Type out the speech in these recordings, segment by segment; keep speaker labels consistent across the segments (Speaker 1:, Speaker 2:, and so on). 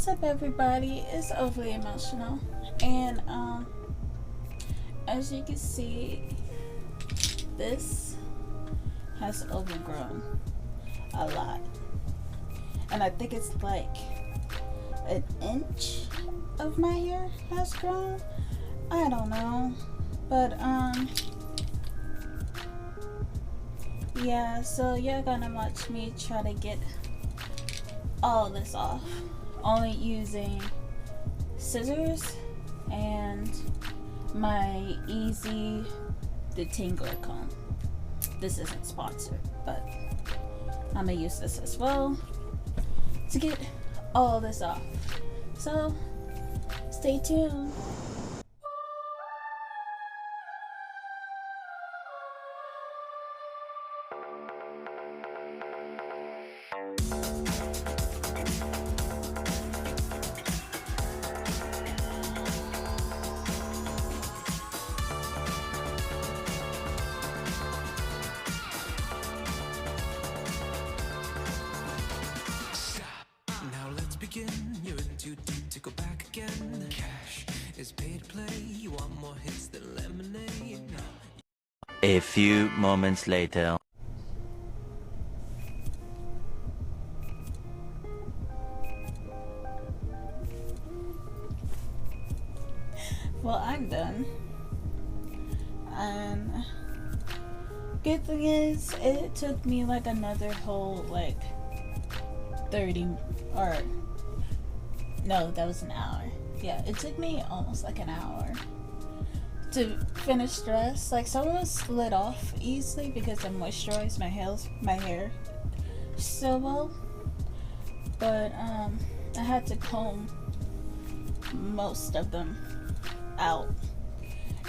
Speaker 1: What's up, everybody? It's overly emotional, and as you can see, this has overgrown a lot, and I think it's like an inch of my hair has grown. I don't know, but yeah, so you're gonna watch me try to get all this off, only using scissors and my Easy Detangler comb. This isn't sponsored, but I'm gonna use this as well to get all this off. So stay tuned.
Speaker 2: You're in too deep to go back again. Cash is paid to play. You want more hits than lemonade.
Speaker 3: A few moments later.
Speaker 1: Well, I'm done. And good thing is, it took me like another whole 30 or no, that was an hour. Yeah, it took me almost like an hour to finish the rest. Like, some of it slid off easily because I moisturized my hair so well, but I had to comb most of them out,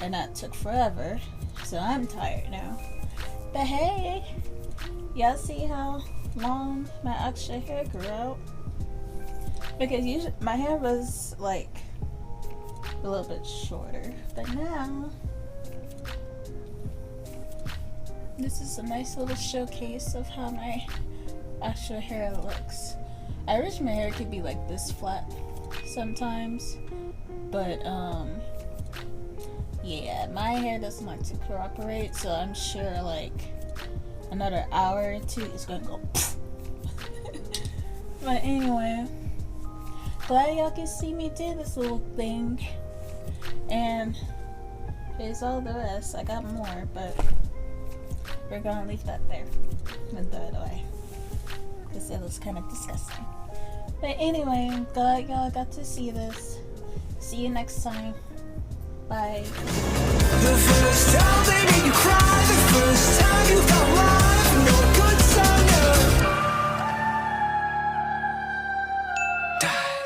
Speaker 1: and that took forever, so I'm tired now. But hey, y'all see how long my extra hair grew out? Because usually my hair was like a little bit shorter, but now this is a nice little showcase of how my actual hair looks. I wish my hair could be like this flat sometimes, but yeah, my hair doesn't like to cooperate, so I'm sure like another hour or two is gonna go but anyway, glad y'all can see me do this little thing, and here's all the rest. I got more, but we're gonna leave that there and throw it away because it was kind of disgusting. But anyway, I'm glad y'all got to see this. See you next time. Bye.
Speaker 2: The first time they made you cry, the first time you